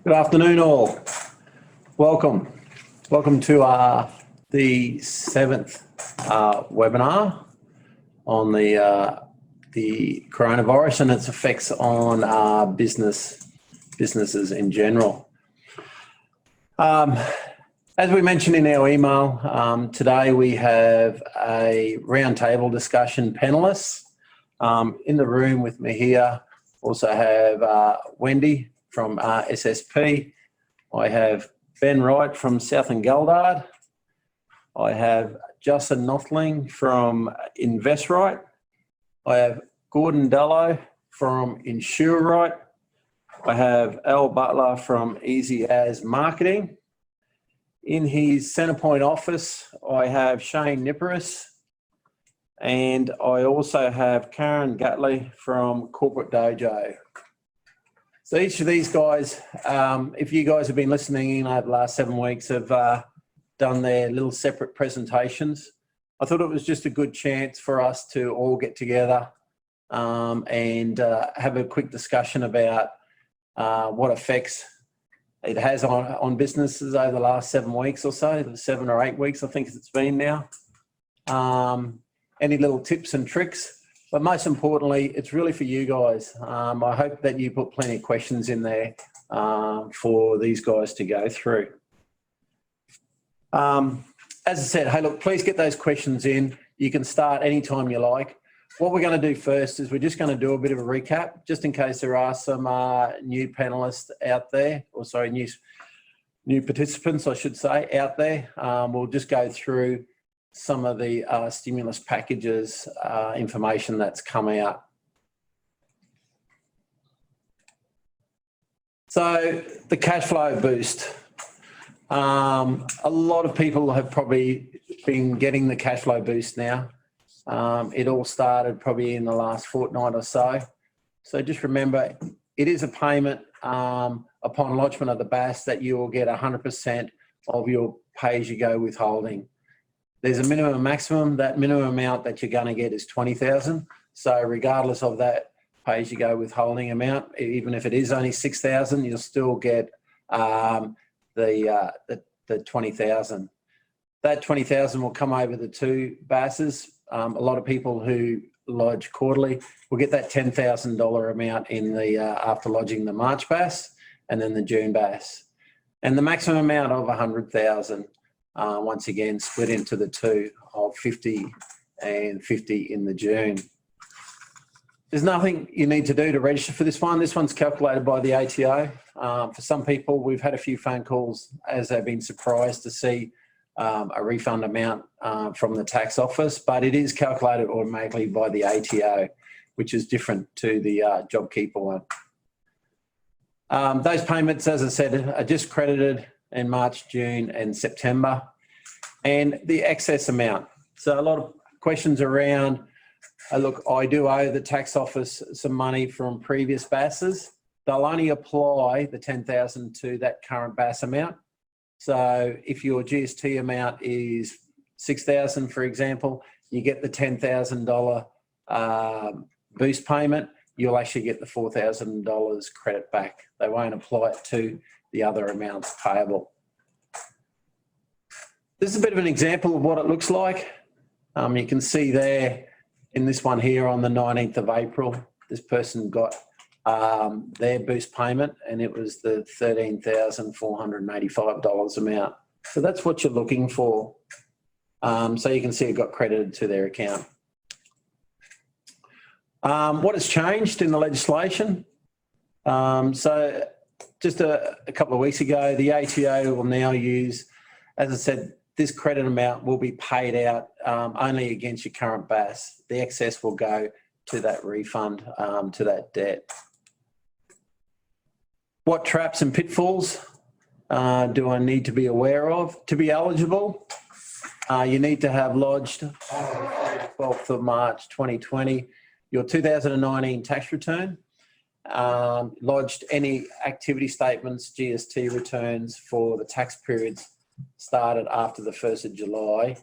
Good afternoon, all. Welcome. Welcome to the seventh webinar on the coronavirus and its effects on businesses in general. As we mentioned in our email, today we have a roundtable discussion panelists. In the room with me here, also have Wendy from SSP. I have Ben Wright from South and Geldard. I have Justin Nothling from InvestRight. I have Gordon Dallow from InsureRight. I have Elle Butler from Easy As Marketing. In his Centrepoint office, I have Shane Nipperess, and I also have Karen Gutley from Corporate Dojo. So each of these guys, if you guys have been listening in over the last 7 weeks, have done their little separate presentations. I thought it was just a good chance for us to all get together and have a quick discussion about what effects it has on businesses over the last 7 weeks or so, 7 or 8 weeks, I think it's been now. Any little tips and tricks. But most importantly, it's really for you guys. I hope that you put plenty of questions in there for these guys to go through. As I said, hey, look, please get those questions in. You can start anytime you like. What we're going to do first is we're just going to do a bit of a recap, just in case there are some new panelists out there, or sorry, new participants, I should say, out there. We'll just go through some of the stimulus packages information that's come out. So the cash flow boost. A lot of people have probably been getting the cash flow boost now. It all started probably in the last fortnight or so. So just remember, it is a payment upon lodgement of the BAS that you will get 100% of your pay-as-you-go withholding. There's a minimum and maximum. That minimum amount that you're going to get is $20,000. So regardless of that pay-as-you-go withholding amount, even if it is only $6,000, you'll still get the $20,000. That $20,000 will come over the two BASs. A lot of people who lodge quarterly will get that $10,000 amount in the after lodging the March BAS and then the June BAS, and the maximum amount of $100,000. Once again, split into the two of 50 and 50 in the June. There's nothing you need to do to register for this one. This one's calculated by the ATO. For some people, we've had a few phone calls as they've been surprised to see a refund amount from the tax office, but it is calculated automatically by the ATO, which is different to the JobKeeper one. Those payments, as I said, are just credited in March, June and September, and the excess amount. So a lot of questions around, look, I do owe the tax office some money from previous BASs. They'll only apply the $10,000 to that current BAS amount. So if your GST amount is $6,000, for example, you get the $10,000 boost payment, you'll actually get the $4,000 credit back. They won't apply it to the other amounts payable. This is a bit of an example of what it looks like. You can see there in this one here on the 19th of April, this person got their boost payment and it was the $13,485 amount. So that's what you're looking for. So you can see it got credited to their account. What has changed in the legislation? So just a couple of weeks ago, the ATO will now use, as I said, this credit amount will be paid out only against your current BAS. The excess will go to that refund, to that debt. What traps and pitfalls do I need to be aware of? To be eligible, you need to have lodged on the 12th of March 2020 your 2019 tax return, lodged any activity statements, GST returns for the tax periods started after the 1st of July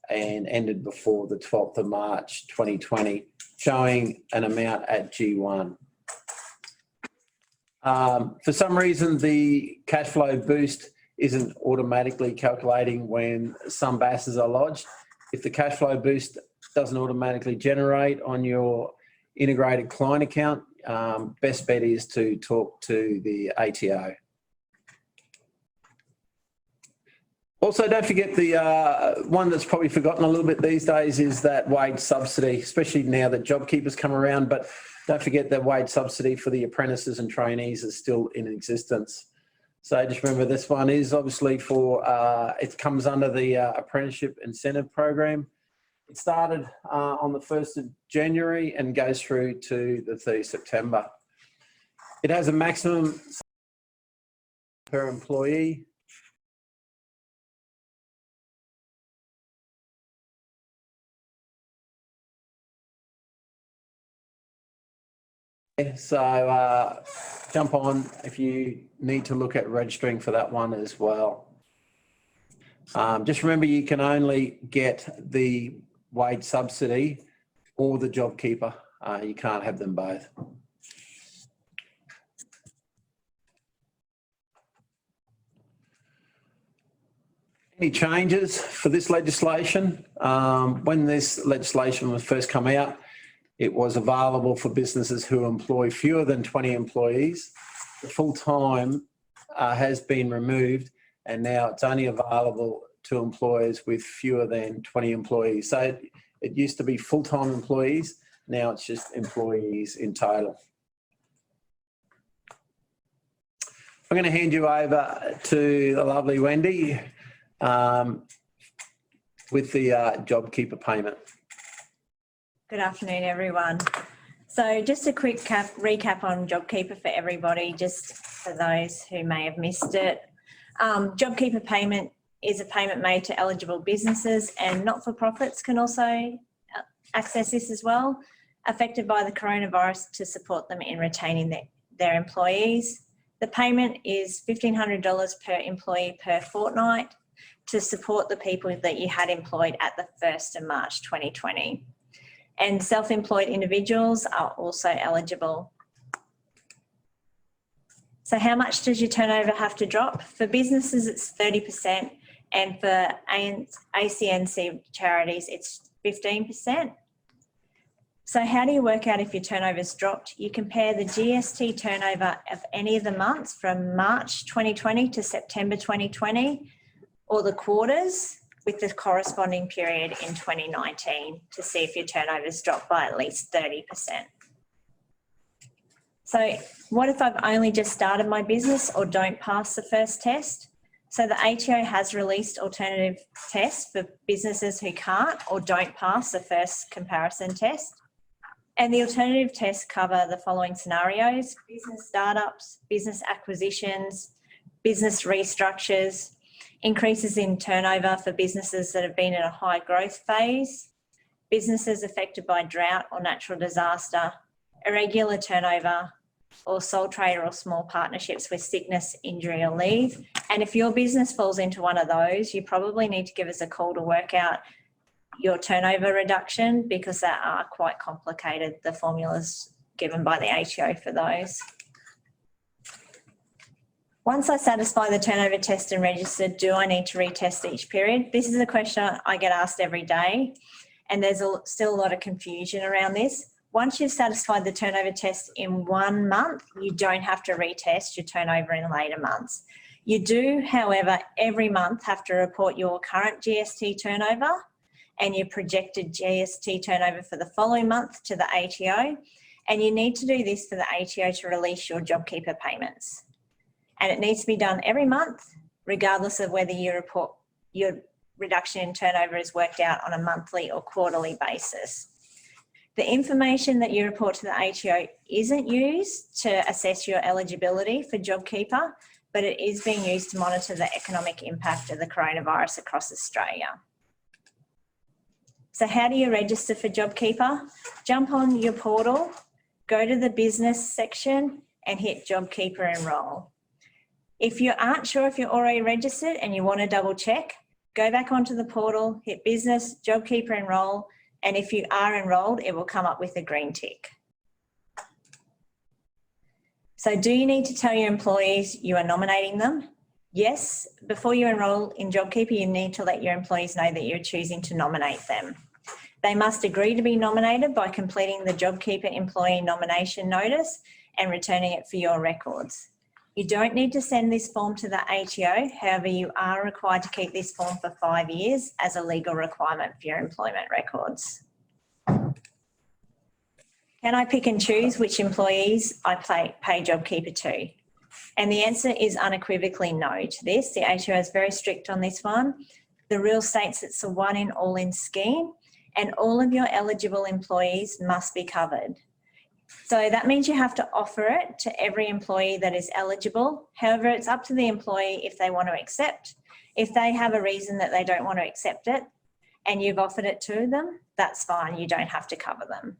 and ended before the 12th of March 2020, showing an amount at G1. For some reason, the cash flow boost isn't automatically calculating when some BASs are lodged. If the cash flow boost doesn't automatically generate on your integrated client account, best bet is to talk to the ATO. Also, don't forget the one that's probably forgotten a little bit these days is that wage subsidy, especially now that JobKeeper's come around. But don't forget that wage subsidy for the apprentices and trainees is still in existence. So just remember, this one is obviously for, it comes under the Apprenticeship Incentive Program. It started on the 1st of January and goes through to the 30th of September. It has a maximum per employee. So jump on if you need to look at registering for that one as well. Just remember, you can only get the wage subsidy or the JobKeeper. You can't have them both. Any changes for this legislation? When this legislation was first come out, it was available for businesses who employ fewer than 20 employees. The full-time has been removed, and now it's only available to employers with fewer than 20 employees. So it used to be full-time employees, now it's just employees in total. I'm going to hand you over to the lovely Wendy with the JobKeeper payment. Good afternoon, everyone. So just a quick recap on JobKeeper for everybody, just for those who may have missed it. JobKeeper payment is a payment made to eligible businesses, and not-for-profits can also access this as well, affected by the coronavirus, to support them in retaining their employees. The payment is $1,500 per employee per fortnight to support the people that you had employed at the 1st of March 2020. And self-employed individuals are also eligible. So how much does your turnover have to drop? For businesses, it's 30%, and for ACNC charities, it's 15%. So how do you work out if your turnover's dropped? You compare the GST turnover of any of the months from March 2020 to September 2020, or the quarters, with the corresponding period in 2019 to see if your turnover's dropped by at least 30%. So what if I've only just started my business or don't pass the first test? So the ATO has released alternative tests for businesses who can't or don't pass the first comparison test. And the alternative tests cover the following scenarios: business startups, business acquisitions, business restructures, increases in turnover for businesses that have been in a high growth phase, businesses affected by drought or natural disaster, irregular turnover, or sole trader or small partnerships with sickness, injury or leave. And if your business falls into one of those, you probably need to give us a call to work out your turnover reduction, because that are quite complicated, the formulas given by the ATO for those. Once I satisfy the turnover test and register, do I need to retest each period? This is a question I get asked every day, and there's still a lot of confusion around this. Once you've satisfied the turnover test in 1 month, you don't have to retest your turnover in later months. You do, however, every month have to report your current GST turnover and your projected GST turnover for the following month to the ATO, and you need to do this for the ATO to release your JobKeeper payments. And it needs to be done every month, regardless of whether you report your reduction in turnover is worked out on a monthly or quarterly basis. The information that you report to the ATO isn't used to assess your eligibility for JobKeeper, but it is being used to monitor the economic impact of the coronavirus across Australia. So how do you register for JobKeeper? Jump on your portal, go to the business section and hit JobKeeper enroll. If you aren't sure if you're already registered and you want to double check, go back onto the portal, hit business, JobKeeper enroll, and if you are enrolled, it will come up with a green tick. So do you need to tell your employees you are nominating them? Yes, before you enrol in JobKeeper, you need to let your employees know that you're choosing to nominate them. They must agree to be nominated by completing the JobKeeper employee nomination notice and returning it for your records. You don't need to send this form to the ATO, however, you are required to keep this form for 5 years as a legal requirement for your employment records. Can I pick and choose which employees I pay JobKeeper to? And the answer is unequivocally no to this. The ATO is very strict on this one. The rule states it's a one in all in scheme and all of your eligible employees must be covered. So that means you have to offer it to every employee that is eligible. However, it's up to the employee if they want to accept. If they have a reason that they don't want to accept it and you've offered it to them, that's fine. You don't have to cover them.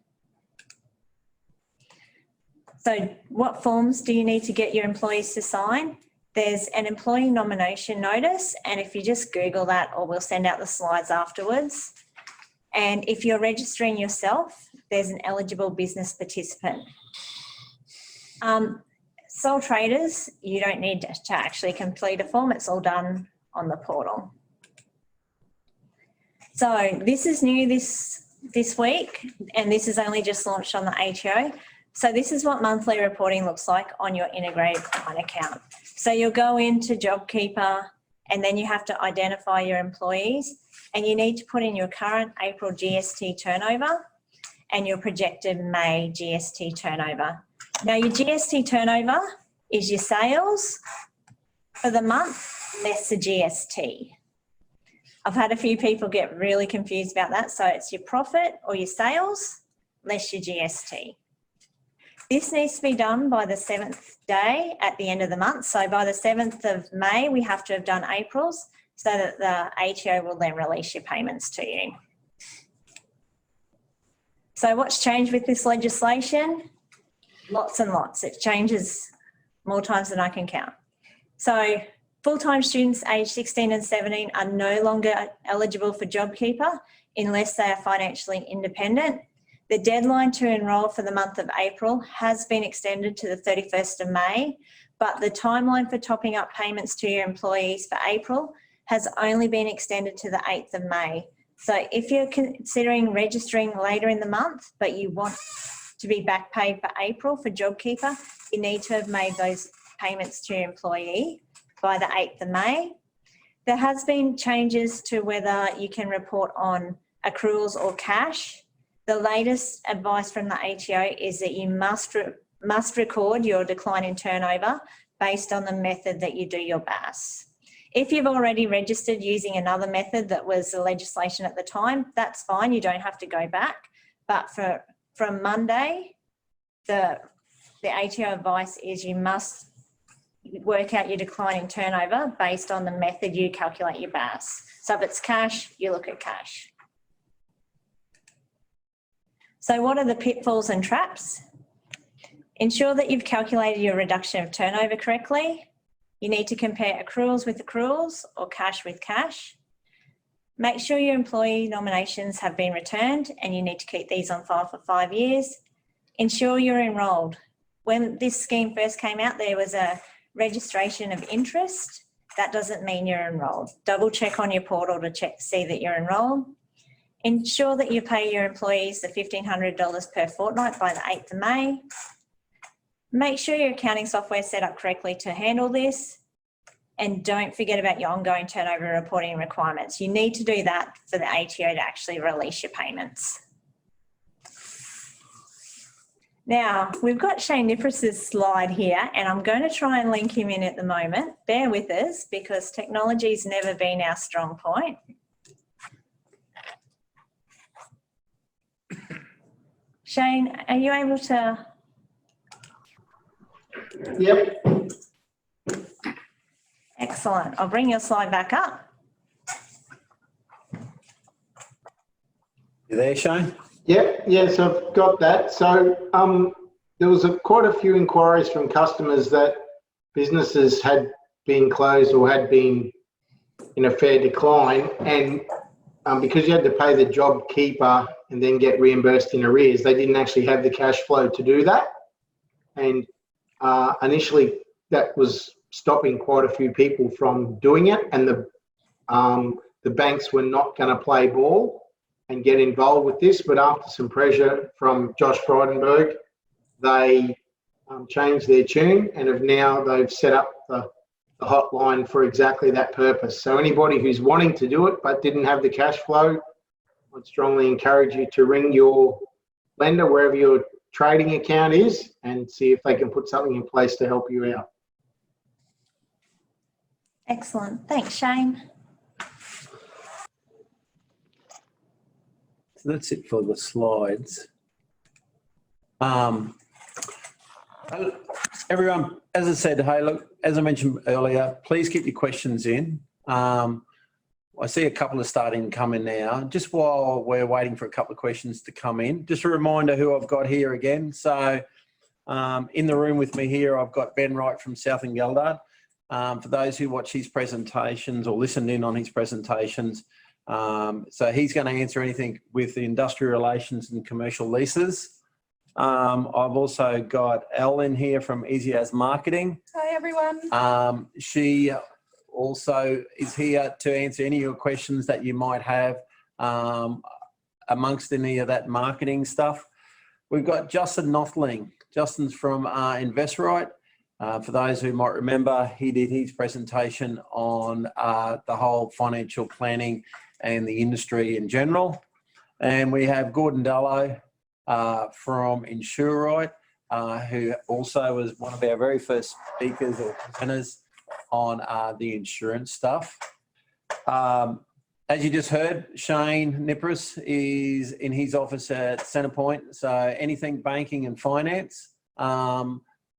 So what forms do you need to get your employees to sign? There's an employee nomination notice, and if you just Google that, or we'll send out the slides afterwards. And if you're registering yourself, there's an eligible business participant. Sole traders, you don't need to actually complete a form. It's all done on the portal. So this is new this week, and this is only just launched on the ATO. So this is what monthly reporting looks like on your integrated client account. So you'll go into JobKeeper and then you have to identify your employees, and you need to put in your current April GST turnover and your projected May GST turnover. Now your GST turnover is your sales for the month less the GST. I've had a few people get really confused about that. So it's your profit or your sales less your GST. This needs to be done by the 7th day at the end of the month. So by the 7th of May, we have to have done April's so that the ATO will then release your payments to you. So what's changed with this legislation? Lots and lots. It changes more times than I can count. So full-time students aged 16 and 17 are no longer eligible for JobKeeper unless they are financially independent. The deadline to enrol for the month of April has been extended to the 31st of May, but the timeline for topping up payments to your employees for April has only been extended to the 8th of May. So if you're considering registering later in the month, but you want to be back paid for April for JobKeeper, you need to have made those payments to your employee by the 8th of May. There has been changes to whether you can report on accruals or cash. The latest advice from the ATO is that you must record your decline in turnover based on the method that you do your BAS. If you've already registered using another method that was the legislation at the time, that's fine, you don't have to go back. But from Monday, the ATO advice is you must work out your decline in turnover based on the method you calculate your BAS. So if it's cash, you look at cash. So what are the pitfalls and traps? Ensure that you've calculated your reduction of turnover correctly. You need to compare accruals with accruals or cash with cash. Make sure your employee nominations have been returned and you need to keep these on file for 5 years. Ensure you're enrolled. When this scheme first came out, there was a registration of interest. That doesn't mean you're enrolled. Double check on your portal to see that you're enrolled. Ensure that you pay your employees the $1,500 per fortnight by the 8th of May. Make sure your accounting software is set up correctly to handle this. And don't forget about your ongoing turnover reporting requirements. You need to do that for the ATO to actually release your payments. Now, we've got Shane Nipperess's slide here, and I'm going to try and link him in at the moment. Bear with us because technology's never been our strong point. Shane, are you able to? Yep. Excellent. I'll bring your slide back up. You there, Shane? Yep. Yes, I've got that. So there was quite a few inquiries from customers that businesses had been closed or had been in a fair decline, and because you had to pay the JobKeeper and then get reimbursed in arrears, they didn't actually have the cash flow to do that. And initially that was stopping quite a few people from doing it, and the banks were not going to play ball and get involved with this. But after some pressure from Josh Frydenberg, they changed their tune and they've set up the hotline for exactly that purpose. So anybody who's wanting to do it but didn't have the cash flow, I'd strongly encourage you to ring your lender wherever your trading account is and see if they can put something in place to help you out. Excellent. Thanks, Shane. So that's it for the slides. Everyone, as I said, hey, look, as I mentioned earlier, please keep your questions in. I see a couple are starting to come in now. Just while we're waiting for a couple of questions to come in, just a reminder who I've got here again. So in the room with me here, I've got Ben Wright from South and Geldard. For those who watch his presentations or listened in on his presentations, so he's going to answer anything with the industrial relations and commercial leases. I've also got Elle in here from Easy As Marketing. Hi, everyone. She also is here to answer any of your questions that you might have amongst any of that marketing stuff. We've got Justin Nothling. Justin's from InvestRight. For those who might remember, he did his presentation on the whole financial planning and the industry in general. And we have Gordon Dallow from InsureRight, who also was one of our very first speakers or presenters on the insurance stuff. As you just heard, Shane Nipperess is in his office at Centrepoint. So anything banking and finance,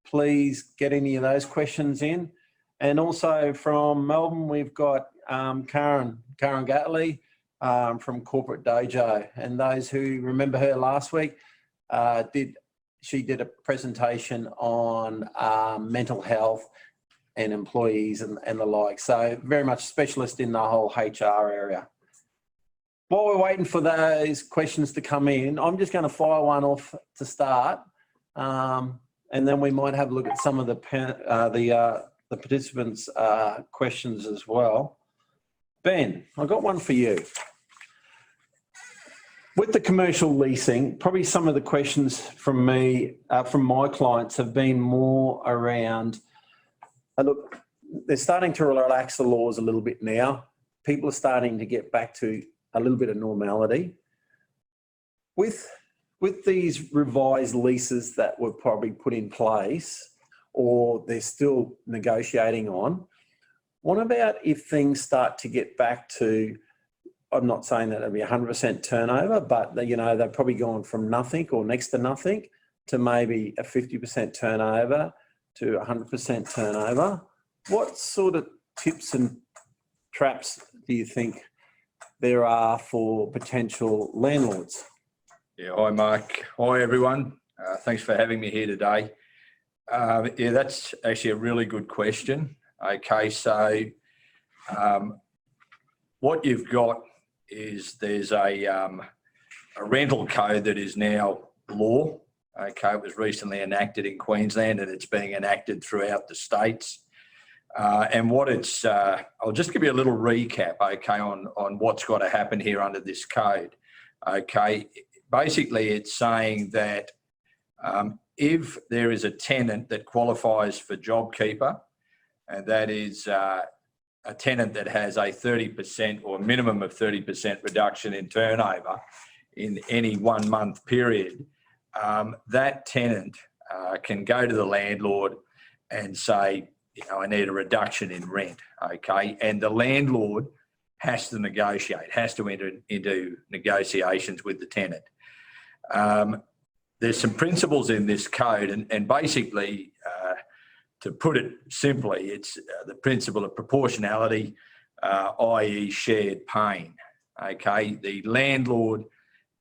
please get any of those questions in. And also from Melbourne, we've got Karen Gatley from Corporate Dojo. And those who remember her last week, she did a presentation on mental health and employees and the like. So very much specialist in the whole HR area. While we're waiting for those questions to come in, I'm just going to fire one off to start. And then we might have a look at some of the participants' questions as well. Ben, I've got one for you. With the commercial leasing, probably some of the questions from me, from my clients have been more around, look, they're starting to relax the laws a little bit now. People are starting to get back to a little bit of normality. With these revised leases that were probably put in place or they're still negotiating on, what about if things start to get back to, I'm not saying that it'll be 100% turnover, but you know, they've probably gone from nothing or next to nothing to maybe a 50% turnover to 100% turnover. What sort of tips and traps do you think there are for potential landlords? Yeah, hi Mark. Hi everyone. Thanks for having me here today. Yeah, that's actually a really good question. Okay, so what you've got is there's a rental code that is now law. Okay, it was recently enacted in Queensland and it's being enacted throughout the states. And what it's, I'll just give you a little recap, okay, on what's got to happen here under this code. Okay, basically it's saying that if there is a tenant that qualifies for JobKeeper, and that is a tenant that has a 30% or minimum of 30% reduction in turnover in any 1 month period, that tenant can go to the landlord and say, you know, I need a reduction in rent, okay? And the landlord has to negotiate, has to enter into negotiations with the tenant. There's some principles in this code and basically, to put it simply, it's the principle of proportionality, i.e. shared pain, okay? The landlord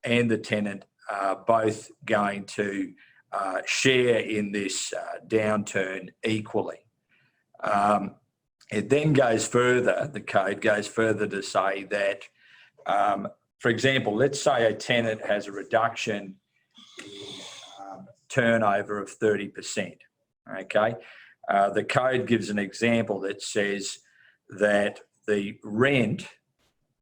and the tenant are both going to share in this downturn equally. It then goes further, the code goes further to say that, for example, let's say a tenant has a reduction in turnover of 30%, okay? The code gives an example that says that the rent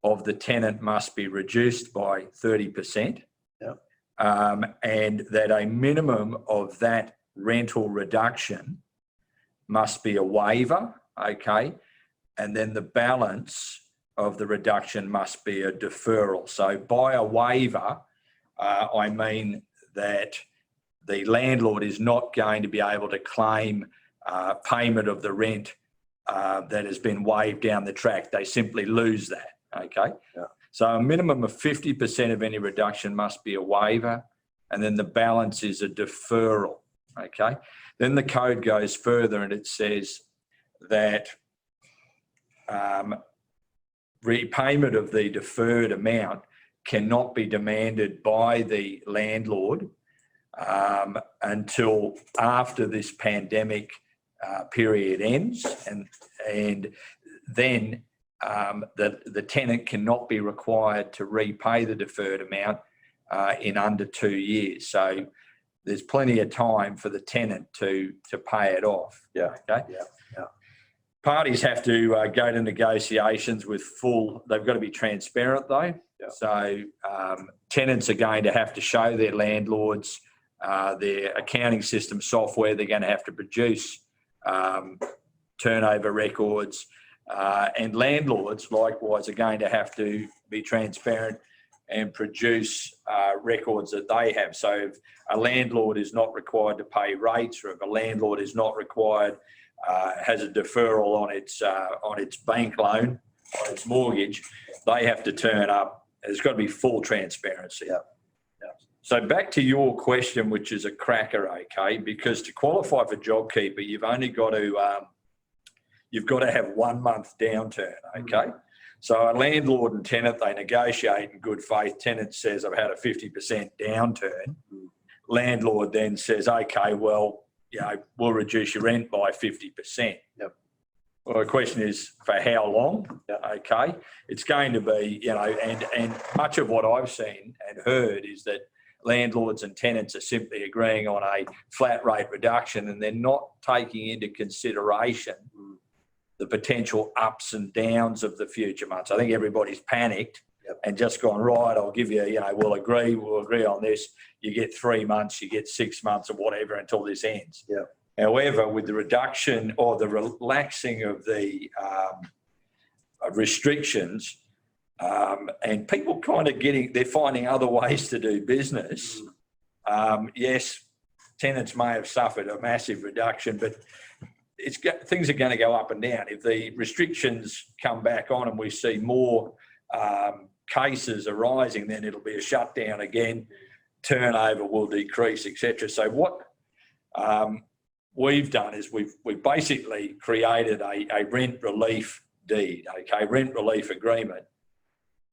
of the tenant must be reduced by 30%. Yep. And that a minimum of that rental reduction must be a waiver, okay? And then the balance of the reduction must be a deferral. So by a waiver, I mean that the landlord is not going to be able to claim payment of the rent that has been waived down the track. They simply lose that, okay? Yeah. So a minimum of 50% of any reduction must be a waiver, and then the balance is a deferral, okay? Then the code goes further and it says that repayment of the deferred amount cannot be demanded by the landlord until after this pandemic period ends, and then the tenant cannot be required to repay the deferred amount in under 2 years. So there's plenty of time for the tenant to pay it off. Yeah. Okay. Yeah. Yeah. Parties have to go to negotiations with they've got to be transparent though. Yeah. So tenants are going to have to show their landlords their accounting system software. They're going to have to produce turnover records, and landlords likewise are going to have to be transparent and produce records that they have. So if a landlord is not required to pay rates, or if a landlord is not required, has a deferral on its bank loan, on its mortgage, they have to turn up. There's got to be full transparency. Yeah. So back to your question, which is a cracker, okay? Because to qualify for JobKeeper, you've only got to have 1 month downturn, okay? So a landlord and tenant, they negotiate in good faith. Tenant says, I've had a 50% downturn. Landlord then says, okay, well, we'll reduce your rent by 50%. Yep. Well, the question is, for how long? Yep. Okay. It's going to be, and much of what I've seen and heard is that landlords and tenants are simply agreeing on a flat rate reduction, and they're not taking into consideration the potential ups and downs of the future months. I think everybody's panicked. Yep. And just gone, right, I'll give you, we'll agree on this. You get 3 months, you get 6 months or whatever until this ends. Yeah. However, with the reduction or the relaxing of the restrictions, and people kind of they're finding other ways to do business. Yes, tenants may have suffered a massive reduction, but things are going to go up and down. If the restrictions come back on and we see more cases arising, then it'll be a shutdown again. Turnover will decrease, etc. So what we've done is we've basically created a rent relief deed, okay, rent relief agreement.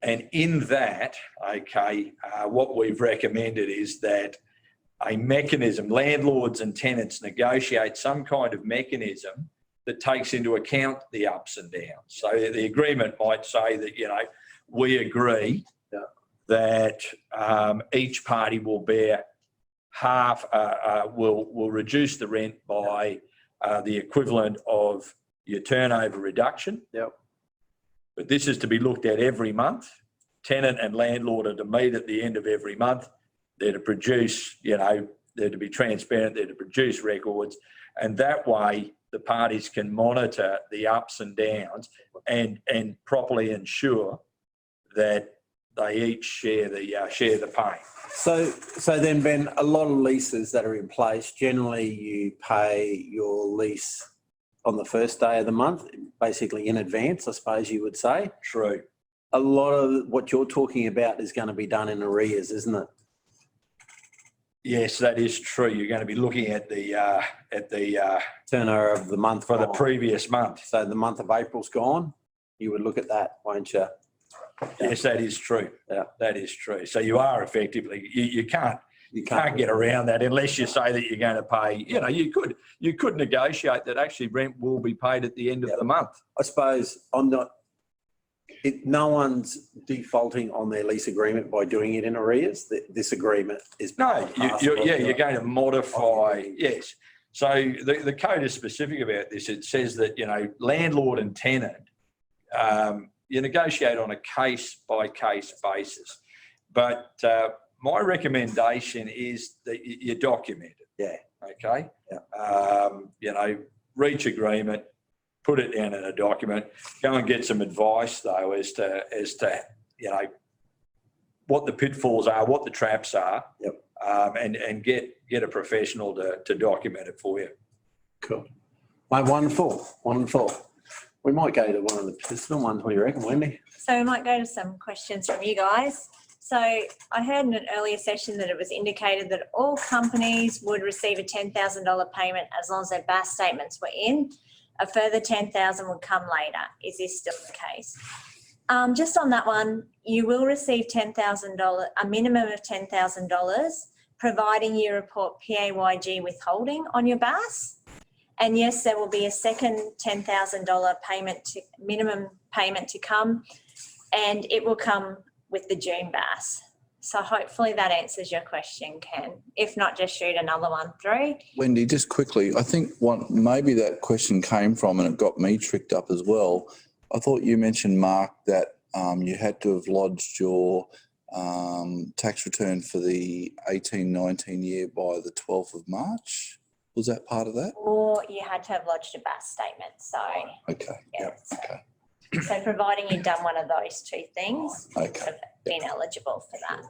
And in that, okay, what we've recommended is that a mechanism, landlords and tenants negotiate some kind of mechanism that takes into account the ups and downs. So the agreement might say that, we agree that each party will bear half, will reduce the rent by the equivalent of your turnover reduction. Yep. But this is to be looked at every month. Tenant and landlord are to meet at the end of every month. They're to produce, they're to be transparent, they're to produce records. And that way the parties can monitor the ups and downs and properly ensure that they each share the pain. So then, Ben, a lot of leases that are in place, generally you pay your lease on the first day of the month, basically in advance, I suppose you would say. True. A lot of what you're talking about is going to be done in arrears, isn't it? Yes, that is true. You're going to be looking at the turnover of the month for the previous month. So the month of April's gone. You would look at that, won't you? Yes, that is true. Yeah, that is true. So you are effectively you can't get around that unless you say that you're going to pay. You could negotiate that actually rent will be paid at the end of the month. I suppose no one's defaulting on their lease agreement by doing it in arrears. This agreement is you're going to modify. Yes. So the code is specific about this. It says that, landlord and tenant, you negotiate on a case-by-case basis. But my recommendation is that you document it. Yeah. Okay? Yeah. Reach agreement, put it down in a document, go and get some advice, though, as to what the pitfalls are, what the traps are. Yep. And get a professional to document it for you. Cool. Mate, wonderful. We might go to one of the personal ones. What do you reckon, Wendy? So we might go to some questions from you guys. So I heard in an earlier session that it was indicated that all companies would receive a $10,000 payment as long as their BAS statements were in. A further $10,000 would come later. Is this still the case? Just on that one, you will receive $10,000, a minimum of $10,000, providing you report PAYG withholding on your BAS. And yes, there will be a second $10,000 minimum payment to come, and it will come with the June BAS. So hopefully that answers your question, Ken. If not, just shoot another one through. Wendy, just quickly, I think maybe that question came from, and it got me tricked up as well. I thought you mentioned, Mark, that you had to have lodged your tax return for the 18-19 year by the 12th of March. Was that part of that? Or you had to have lodged a BAS statement. So, okay. Yeah, Yep. Okay. So providing you've done one of those two things, Okay. you've been eligible for that.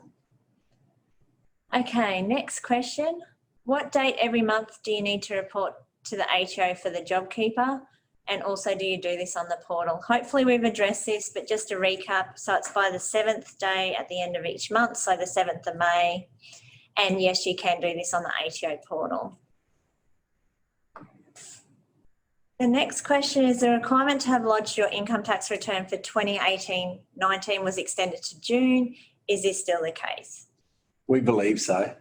Okay, next question. What date every month do you need to report to the ATO for the JobKeeper? And also, do you do this on the portal? Hopefully we've addressed this, but just to recap, so it's by the 7th day at the end of each month, so the 7th of May. And yes, you can do this on the ATO portal. The next question is the requirement to have lodged your income tax return for 2018-19 was extended to June. Is this still the case? We believe so.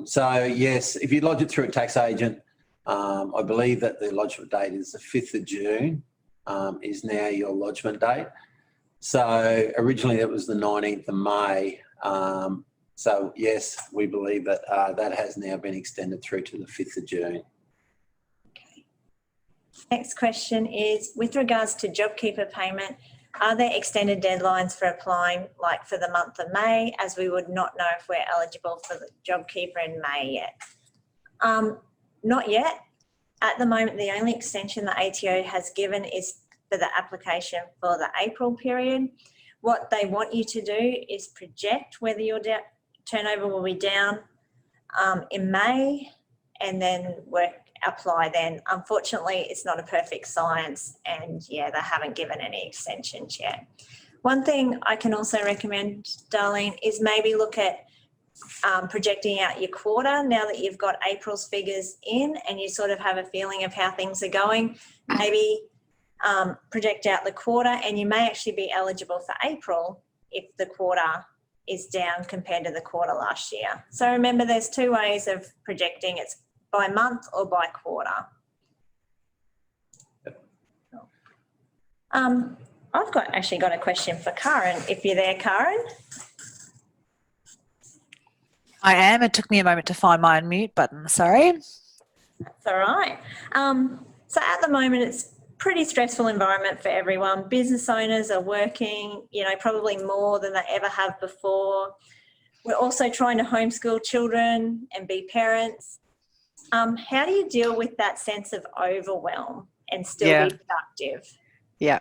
So yes, if you lodge it through a tax agent, I believe that the lodgement date is the 5th of June, is now your lodgement date. So originally it was the 19th of May. So yes, we believe that that has now been extended through to the 5th of June. Okay. Next question is, with regards to JobKeeper payment, are there extended deadlines for applying, like for the month of May, as we would not know if we're eligible for the JobKeeper in May yet? Not yet. At the moment, the only extension the ATO has given is for the application for the April period. What they want you to do is project whether your turnover will be down in May, and then apply then. Unfortunately, it's not a perfect science, and yeah, they haven't given any extensions yet. One thing I can also recommend, Darlene, is maybe look at projecting out your quarter now that you've got April's figures in and you sort of have a feeling of how things are going. Maybe project out the quarter, and you may actually be eligible for April if the quarter is down compared to the quarter last year. So remember, there's two ways of projecting. It's by month or by quarter. I've actually got a question for Karen, if you're there, Karen. I am. It took me a moment to find my unmute button. Sorry. That's all right. So at the moment, it's pretty stressful environment for everyone. Business owners are working, probably more than they ever have before. We're also trying to homeschool children and be parents. How do you deal with that sense of overwhelm and still be productive? Yeah.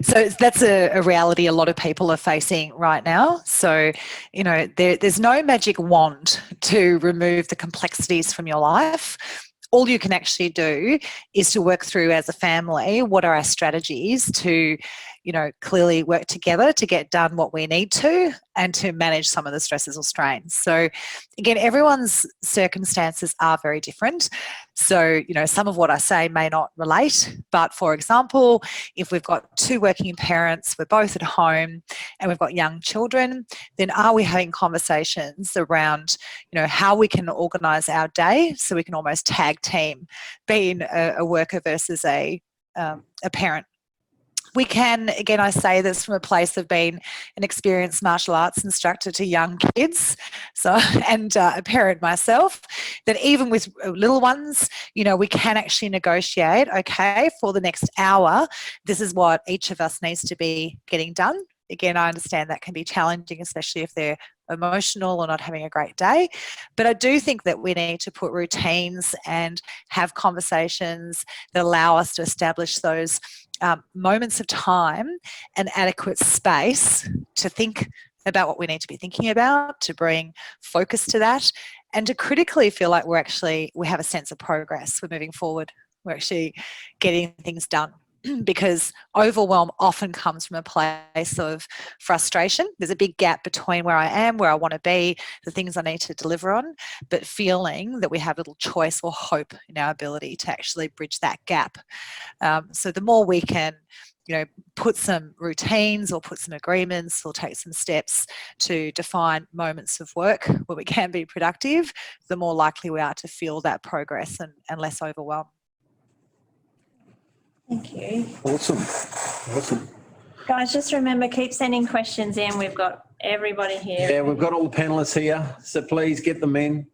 So that's a reality a lot of people are facing right now. So, there's no magic wand to remove the complexities from your life. All you can actually do is to work through as a family, what are our strategies to, clearly work together to get done what we need to and to manage some of the stresses or strains. So again, everyone's circumstances are very different. So, some of what I say may not relate, but for example, if we've got two working parents, we're both at home and we've got young children, then are we having conversations around, how we can organise our day so we can almost tag team being a worker versus a parent? We can, again, I say this from a place of being an experienced martial arts instructor to young kids, so and a parent myself, that even with little ones, we can actually negotiate, okay, for the next hour, this is what each of us needs to be getting done. Again, I understand that can be challenging, especially if they're emotional or not having a great day. But I do think that we need to put routines and have conversations that allow us to establish those moments of time and adequate space to think about what we need to be thinking about, to bring focus to that, and to critically feel like we have a sense of progress. We're moving forward. We're actually getting things done. Because overwhelm often comes from a place of frustration. There's a big gap between where I am, where I want to be, the things I need to deliver on, but feeling that we have little choice or hope in our ability to actually bridge that gap. So the more we can, put some routines or put some agreements or take some steps to define moments of work where we can be productive, the more likely we are to feel that progress and less overwhelmed. Thank you. Awesome. Guys, just remember, keep sending questions in. We've got everybody here. Yeah, we've got all the panelists here, so please get them in.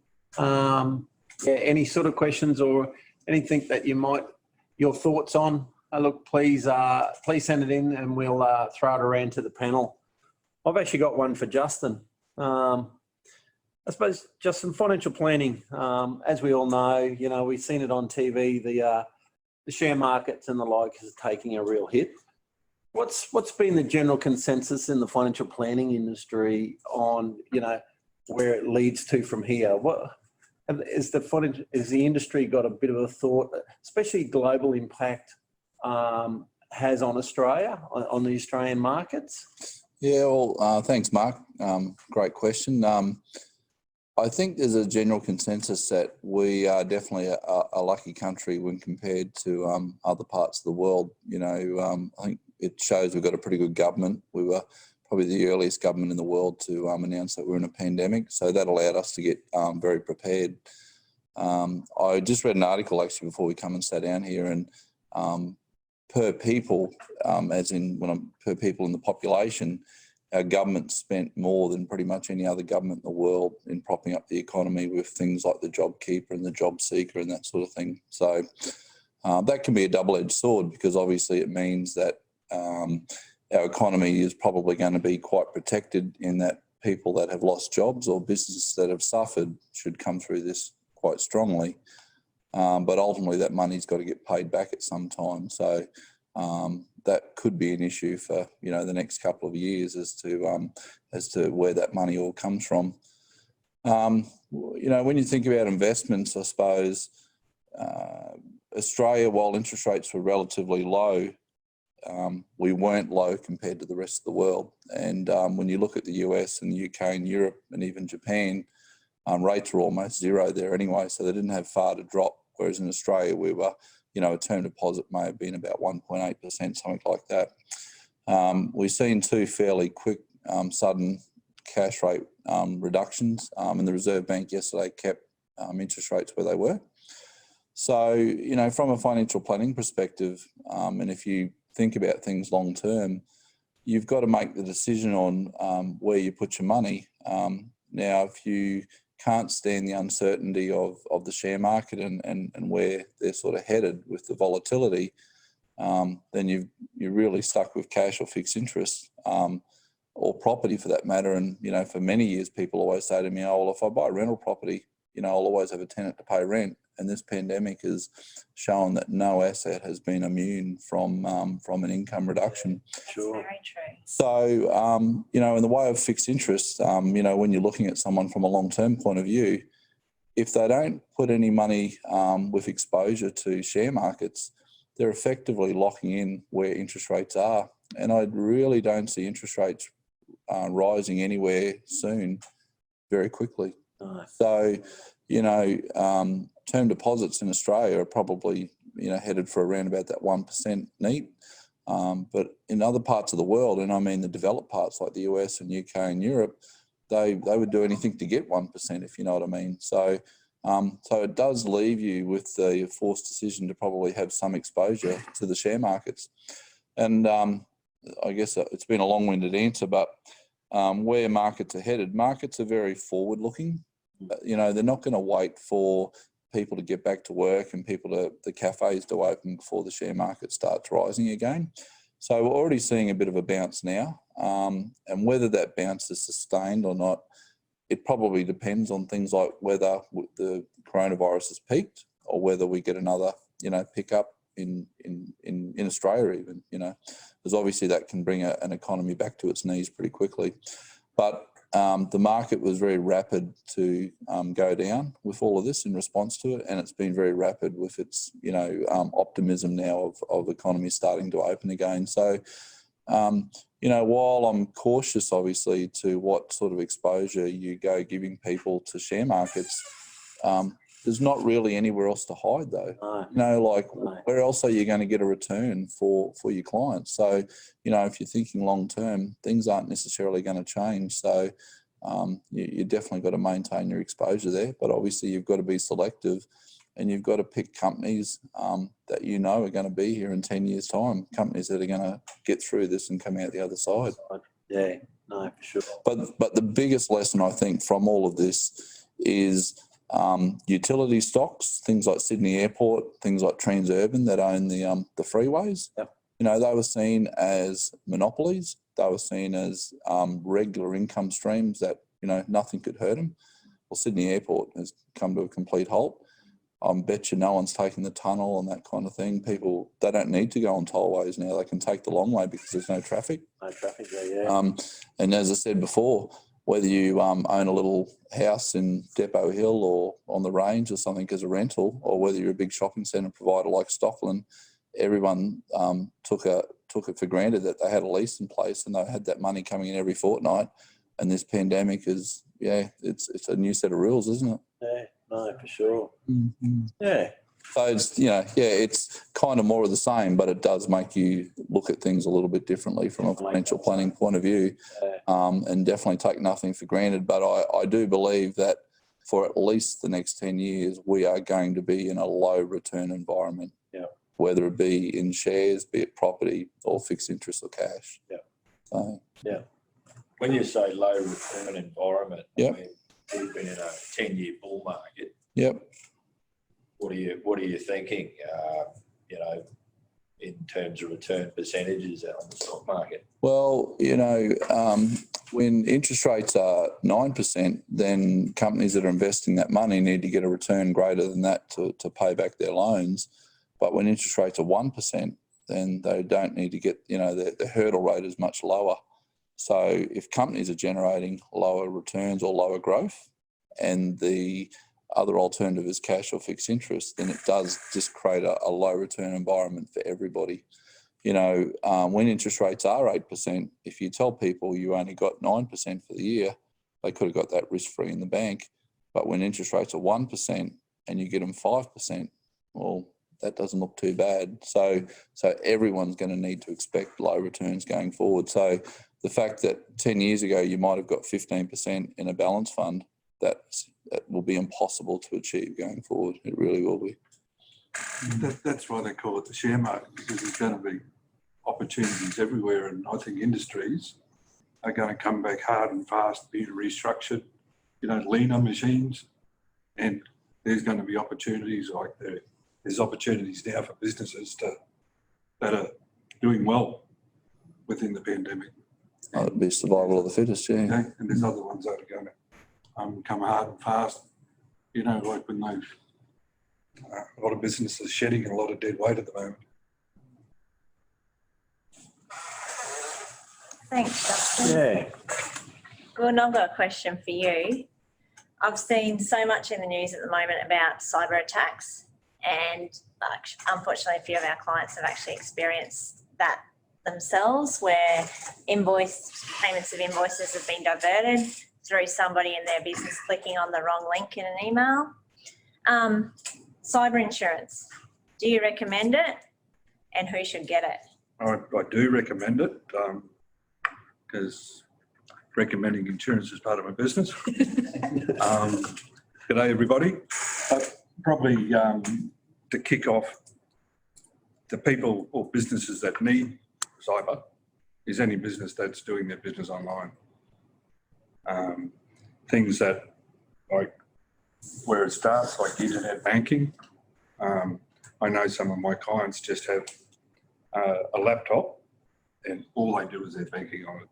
Any sort of questions or anything that your thoughts on, look, please send it in and we'll throw it around to the panel. I've actually got one for Justin. I suppose, Justin, financial planning, as we all know, we've seen it on TV, the share markets and the like is taking a real hit. What's been the general consensus in the financial planning industry on, where it leads to from here? What is the industry got a bit of a thought, especially global impact has on Australia, on the Australian markets? Yeah, well, thanks, Mark. Great question. I think there's a general consensus that we are definitely a lucky country when compared to other parts of the world. I think it shows we've got a pretty good government. We were probably the earliest government in the world to announce that we're in a pandemic, so that allowed us to get very prepared. I just read an article actually before we come and sat down here, and per people, per people in the population, our government spent more than pretty much any other government in the world in propping up the economy with things like the JobKeeper and the Job Seeker and that sort of thing. So that can be a double-edged sword, because obviously it means that our economy is probably going to be quite protected in that people that have lost jobs or businesses that have suffered should come through this quite strongly. But ultimately that money's got to get paid back at some time. So that could be an issue for the next couple of years as to where that money all comes from. When you think about investments, I suppose Australia, while interest rates were relatively low, we weren't low compared to the rest of the world. And when you look at the US and the UK and Europe and even Japan, rates were almost zero there anyway, so they didn't have far to drop. Whereas in Australia, we were, a term deposit may have been about 1.8%, something like that. We've seen two fairly quick, sudden cash rate reductions, and the Reserve Bank yesterday kept interest rates where they were. So, from a financial planning perspective, and if you think about things long term, you've got to make the decision on where you put your money. Now, if you can't stand the uncertainty of the share market and where they're sort of headed with the volatility, then you're really stuck with cash or fixed interest, or property for that matter. And, for many years, people always say to me, oh, well, if I buy a rental property, I'll always have a tenant to pay rent. And this pandemic has shown that no asset has been immune from an income reduction. Sure. Very true. So, in the way of fixed interest, when you're looking at someone from a long-term point of view, if they don't put any money with exposure to share markets, they're effectively locking in where interest rates are. And I really don't see interest rates rising anywhere soon, very quickly. Nice. So, term deposits in Australia are probably, headed for around about that 1% neat. But in other parts of the world, and I mean the developed parts like the US and UK and Europe, they would do anything to get 1%, if you know what I mean. So it does leave you with the forced decision to probably have some exposure to the share markets. And I guess it's been a long-winded answer, but where markets are headed, markets are very forward-looking. You know, they're not going to wait for people to get back to work and the cafes to open before the share market starts rising again. So we're already seeing a bit of a bounce now, and whether that bounce is sustained or not, it probably depends on things like whether the coronavirus has peaked or whether we get another, pickup in Australia even, because obviously that can bring an economy back to its knees pretty quickly. But the market was very rapid to go down with all of this in response to it, and it's been very rapid with its, optimism now of economies starting to open again. So, while I'm cautious, obviously, to what sort of exposure you go giving people to share markets, there's not really anywhere else to hide, though. Where else are you going to get a return for your clients? So, if you're thinking long term, things aren't necessarily going to change. So, you definitely got to maintain your exposure there. But obviously, you've got to be selective, and you've got to pick companies that are going to be here in 10 years' time, companies that are going to get through this and come out the other side. Yeah, no, for sure. But the biggest lesson, I think, from all of this is utility stocks, things like Sydney Airport, things like Transurban that own the freeways. Yep. They were seen as monopolies. They were seen as regular income streams that, nothing could hurt them. Well, Sydney Airport has come to a complete halt. I bet you no one's taking the tunnel and that kind of thing. People, they don't need to go on tollways now. They can take the long way because there's no traffic. No traffic there, yeah. And as I said before, whether you own a little house in Depot Hill or on the range or something as a rental, or whether you're a big shopping centre provider like Stockland, everyone took it for granted that they had a lease in place and they had that money coming in every fortnight. And this pandemic is, it's a new set of rules, isn't it? Yeah, no, for sure. Mm-hmm. Yeah. So it's, it's kind of more of the same, but it does make you look at things a little bit differently from a financial planning point of view, and definitely take nothing for granted. But I do believe that for at least the next 10 years, we are going to be in a low return environment, whether it be in shares, be it property or fixed interest or cash. Yeah. So, yeah. When you say low return environment, Yep. I mean, we've been in a 10-year bull market. Yep. What are you thinking, in terms of return percentages on the stock market? Well, when interest rates are 9%, then companies that are investing that money need to get a return greater than that to pay back their loans. But when interest rates are 1%, then they don't need to get, the hurdle rate is much lower. So if companies are generating lower returns or lower growth, and the other alternative is cash or fixed interest, then it does just create a low return environment for everybody. When interest rates are 8%, if you tell people you only got 9% for the year, they could have got that risk-free in the bank. But when interest rates are 1% and you get them 5%, well, that doesn't look too bad. So everyone's going to need to expect low returns going forward. So the fact that 10 years ago you might have got 15% in a balance fund, that will be impossible to achieve going forward. It really will be. That's why they call it the share market, because there's going to be opportunities everywhere, and I think industries are going to come back hard and fast, be restructured, leaner machines, and there's going to be opportunities like there's opportunities now for businesses that are doing well within the pandemic. It'd be survival of the fittest, yeah. Okay? And there's other ones that are going to come hard and fast, like when they've a lot of businesses shedding and a lot of dead weight at the moment. Thanks, Justin. Yeah. Gordon, I've got a question for you. I've seen so much in the news at the moment about cyber attacks, and unfortunately a few of our clients have actually experienced that themselves, where payments of invoices have been diverted through somebody in their business clicking on the wrong link in an email. Cyber insurance, do you recommend it, and who should get it? I do recommend it, because recommending insurance is part of my business. G'day everybody. Probably to kick off, the people or businesses that need cyber, is any business that's doing their business online. Things that, like where it starts, like internet banking. I know some of my clients just have a laptop and all they do is their banking on it.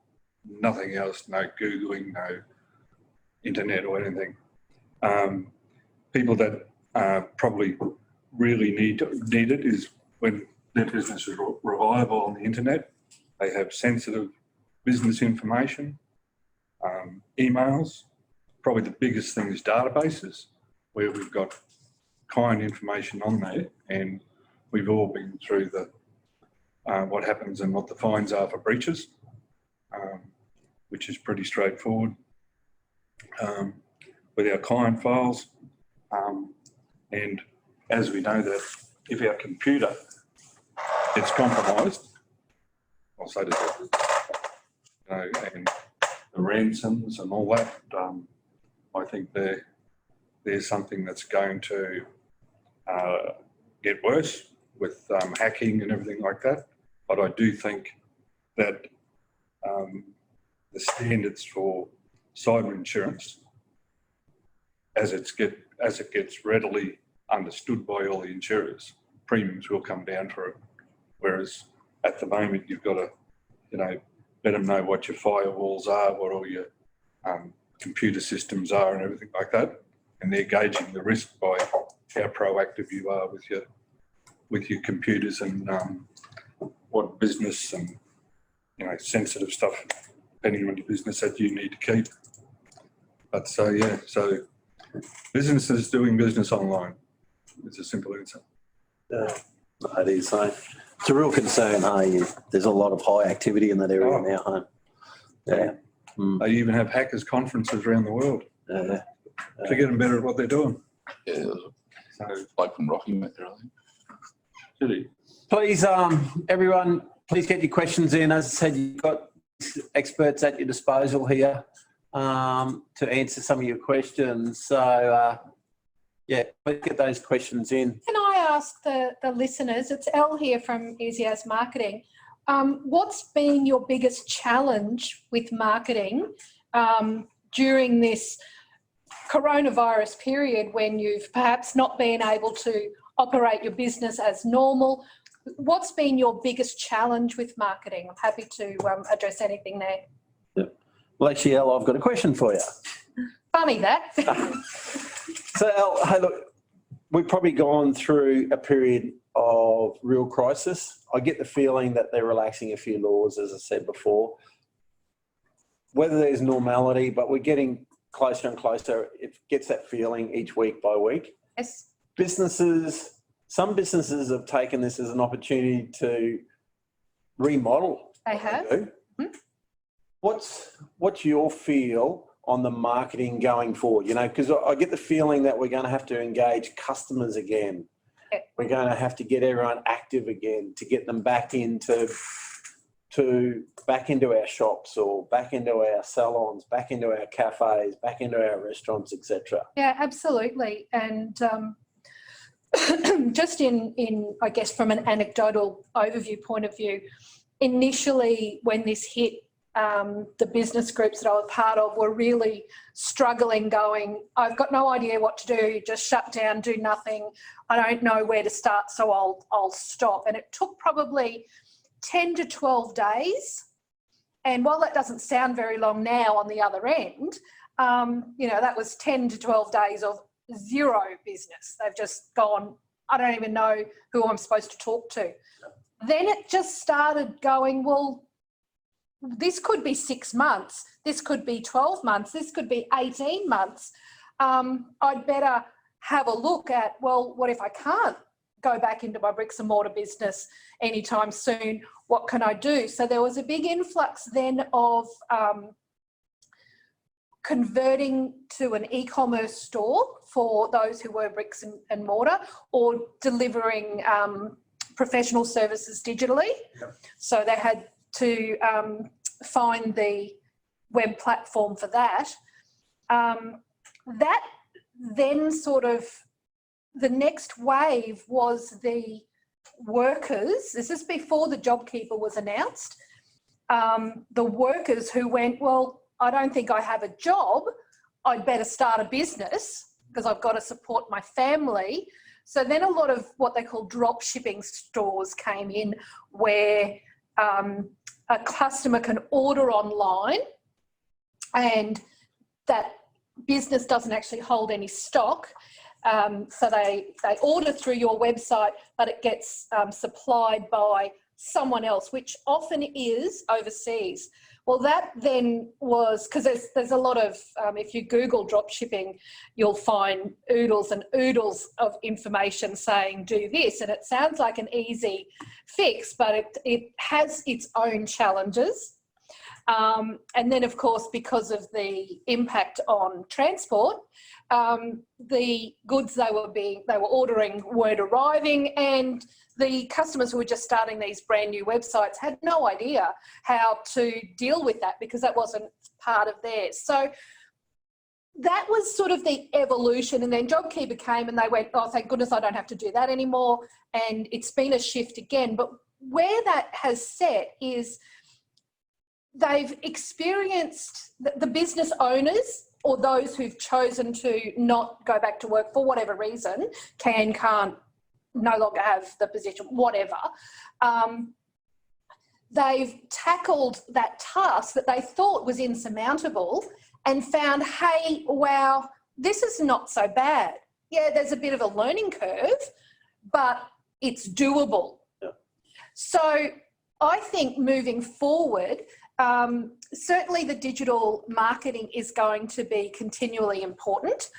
Nothing else, no Googling, no internet or anything. People that probably really need it is when their business is reliable on the internet. They have sensitive business information, emails. Probably the biggest thing is databases, where we've got client information on there, and we've all been through the what happens and what the fines are for breaches, which is pretty straightforward. With our client files, and as we know that if our computer gets compromised, I'll say to that, and the ransoms and all that, I think there's something that's going to get worse with hacking and everything like that. But I do think that the standards for cyber insurance, as it gets readily understood by all the insurers, premiums will come down for it. Whereas at the moment, you've got to, let them know what your firewalls are, what all your computer systems are and everything like that. And they're gauging the risk by how proactive you are with your computers and what business and, sensitive stuff, depending on your business, that you need to keep. But so businesses doing business online. It's a simple answer. It is. It's a real concern. There's a lot of high activity in that area now. Yeah. They even have hackers conferences around the world to get them better at what they're doing. Yeah, so like from Rocky met there, I think. Did he? Please, everyone, please get your questions in. As I said, you've got experts at your disposal here to answer some of your questions. So, please get those questions in. Can I ask the listeners, it's Elle here from Easy As Marketing, what's been your biggest challenge with marketing during this coronavirus period when you've perhaps not been able to operate your business as normal? What's been your biggest challenge with marketing? I'm happy to address anything there. Yep. Well, actually, Elle, I've got a question for you. Funny that. So, Elle, hey, look, we've probably gone through a period of real crisis. I get the feeling that they're relaxing a few laws, as I said before. Whether there's normality, but we're getting closer and closer. It gets that feeling each week by week. Yes. Some businesses have taken this as an opportunity to remodel. They have. Mm-hmm. What's your feel on the marketing going forward? Because I get the feeling that we're going to have to engage customers again. Yeah. We're going to have to get everyone active again to get them back into our shops or back into our salons, back into our cafes, back into our restaurants, etc. Yeah, absolutely. And just in I guess from an anecdotal overview point of view, initially when this hit, the business groups that I was part of were really struggling, going, I've got no idea what to do, just shut down, do nothing. I don't know where to start, so I'll stop. And it took probably 10 to 12 days. And while that doesn't sound very long now on the other end, that was 10 to 12 days of zero business. They've just gone, I don't even know who I'm supposed to talk to. Then it just started going, well, this could be 6 months, this could be 12 months, this could be 18 months. I'd better have a look at, well, what if I can't go back into my bricks and mortar business anytime soon? What can I do? So there was a big influx then of converting to an e-commerce store for those who were bricks and mortar, or delivering professional services digitally. Yep. So they had to find the web platform for that. That then sort of, the next wave was the workers, this is before the JobKeeper was announced, the workers who went, well, I don't think I have a job, I'd better start a business because I've got to support my family. So then a lot of what they call drop shipping stores came in where a customer can order online and that business doesn't actually hold any stock. So they order through your website, but it gets supplied by someone else, which often is overseas. Well, that then was, because there's a lot of, if you Google drop shipping, you'll find oodles and oodles of information saying do this, and it sounds like an easy fix, but it has its own challenges. And then, of course, because of the impact on transport, the goods they were ordering weren't arriving, and the customers who were just starting these brand new websites had no idea how to deal with that because that wasn't part of theirs. So that was sort of the evolution. And then JobKeeper came and they went, oh, thank goodness I don't have to do that anymore. And it's been a shift again. But where that has set is they've experienced the business owners or those who've chosen to not go back to work for whatever reason, can't, no longer have the position, whatever. They've tackled that task that they thought was insurmountable and found, hey, wow, this is not so bad. Yeah, there's a bit of a learning curve, but it's doable. Yeah. So I think moving forward, certainly the digital marketing is going to be continually important,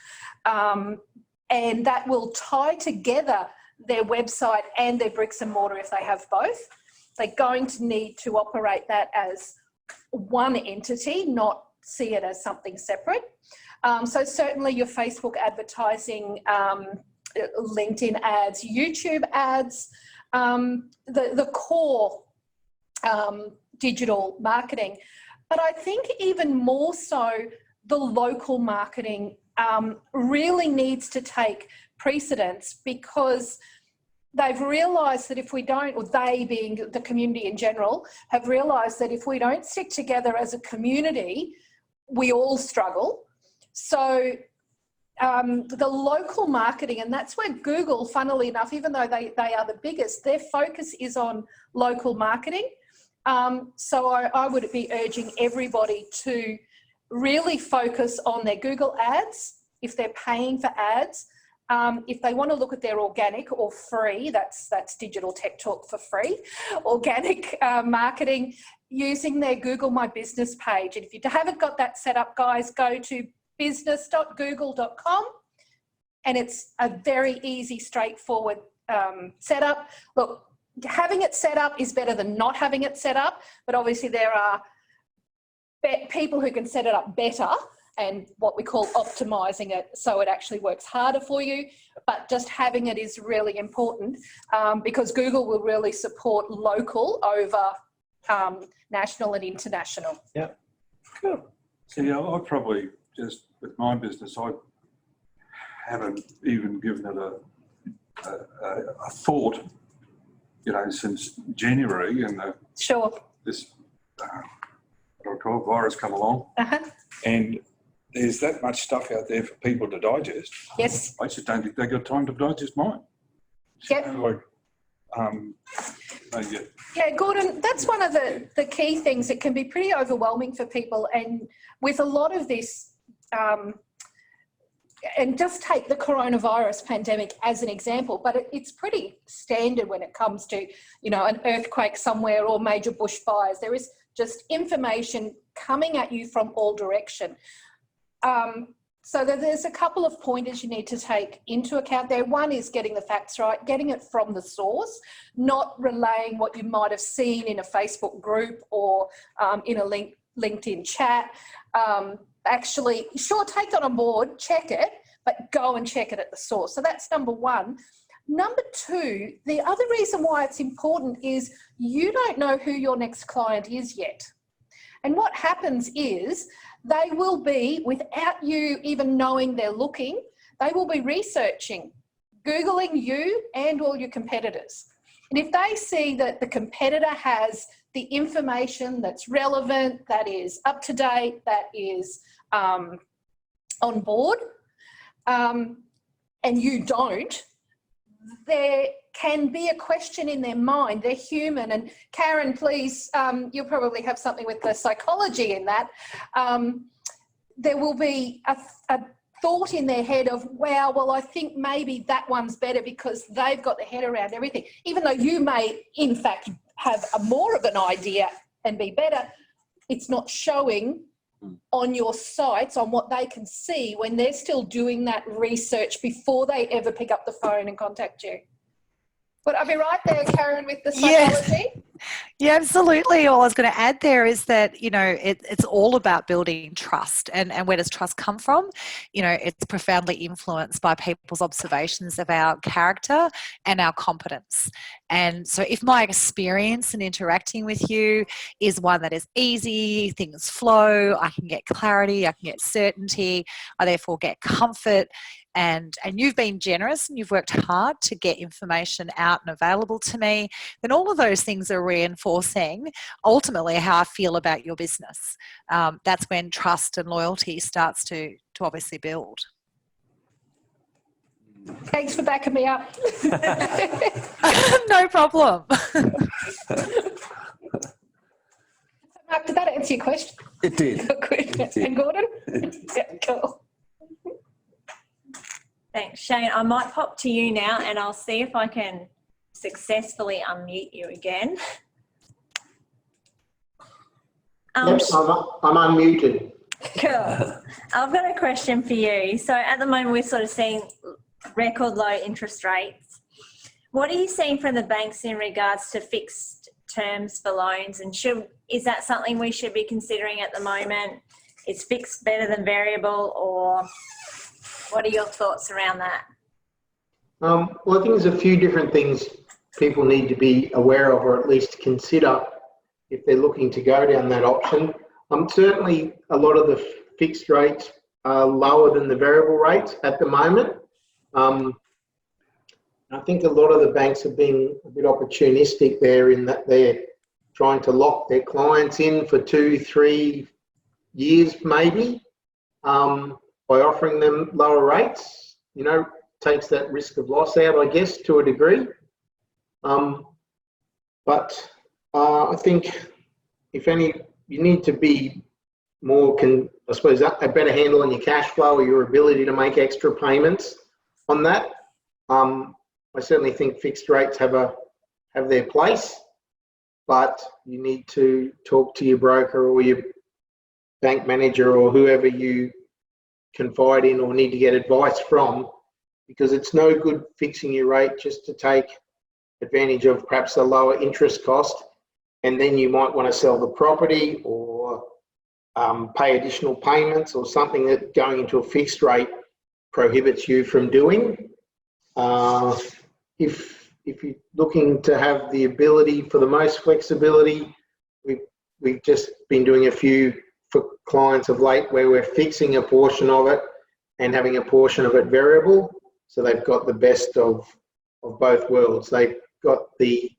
and that will tie together their website and their bricks and mortar if they have both. They're going to need to operate that as one entity, not see it as something separate. So certainly your Facebook advertising, LinkedIn ads, YouTube ads, the core digital marketing. But I think even more so, the local marketing really needs to take precedence because they've realised that if we don't, or they being the community in general, have realised that if we don't stick together as a community, we all struggle. So the local marketing, and that's where Google, funnily enough, even though they are the biggest, their focus is on local marketing. So I would be urging everybody to really focus on their Google ads, if they're paying for ads. If they want to look at their organic or free, that's Digital Tech Talk for free, organic marketing, using their Google My Business page. And if you haven't got that set up, guys, go to business.google.com, and it's a very easy, straightforward setup. Look, having it set up is better than not having it set up, but obviously there are people who can set it up better and what we call optimizing it so it actually works harder for you. But just having it is really important because Google will really support local over national and international. Yeah, cool. So yeah, I probably just, with my business, I haven't even given it a thought, you know, since January, and this what I call virus come along, and there's that much stuff out there for people to digest. Yes. I just don't think they got time to digest mine. Yep. So, yeah, Gordon, that's one of the key things. It can be pretty overwhelming for people, and with a lot of this, and just take the coronavirus pandemic as an example, but it's pretty standard when it comes to, you know, an earthquake somewhere or major bushfires. There is just information coming at you from all direction. So there's a couple of pointers you need to take into account there. One is getting the facts right, getting it from the source, not relaying what you might have seen in a Facebook group or in a LinkedIn chat. Actually, sure, take that on board, check it, but go and check it at the source. So that's number one. Number two, the other reason why it's important is you don't know who your next client is yet. And what happens is they will be, without you even knowing they're looking, they will be researching, Googling you and all your competitors. And if they see that the competitor has the information that's relevant, that is up to date, that is on board, and you don't, there can be a question in their mind. They're human. And Karen, please, you'll probably have something with the psychology in that. There will be a thought in their head of, wow, well, I think maybe that one's better because they've got their head around everything. Even though you may, in fact, have a more of an idea and be better, it's not showing on your sites, on what they can see when they're still doing that research before they ever pick up the phone and contact you. Would I be right there, Karen, with the psychology? Yeah, absolutely. All I was going to add there is that, you know, it's all about building trust. And where does trust come from? You know, it's profoundly influenced by people's observations of our character and our competence. And so if my experience in interacting with you is one that is easy, things flow, I can get clarity, I can get certainty, I therefore get comfort, and you've been generous and you've worked hard to get information out and available to me, then all of those things are reinforcing ultimately how I feel about your business. That's when trust and loyalty starts to obviously build. Thanks for backing me up. No problem. Mark, did that answer your question? It did. Good. And Gordon? Yeah, cool. Thanks, Shane. I might pop to you now and I'll see if I can successfully unmute you again. Yep, I'm unmuted. Cool. I've got a question for you. So at the moment we're sort of seeing record low interest rates. What are you seeing from the banks in regards to fixed terms for loans, and is that something we should be considering at the moment? Is fixed better than variable, or what are your thoughts around that? Well, I think there's a few different things people need to be aware of, or at least consider if they're looking to go down that option. Certainly a lot of the fixed rates are lower than the variable rates at the moment. I think a lot of the banks have been a bit opportunistic there in that they're trying to lock their clients in for 2-3 years maybe, by offering them lower rates. You know, takes that risk of loss out, I guess, to a degree. But I think if any, you need to be more, I suppose, a better handle on your cash flow or your ability to make extra payments on that. I certainly think fixed rates have their place, but you need to talk to your broker or your bank manager or whoever you confide in or need to get advice from, because it's no good fixing your rate just to take advantage of perhaps a lower interest cost, and then you might want to sell the property or pay additional payments or something that going into a fixed rate prohibits you from doing. If you're looking to have the ability for the most flexibility, we've just been doing a few for clients of late where we're fixing a portion of it and having a portion of it variable. So they've got the best of both worlds. They've got the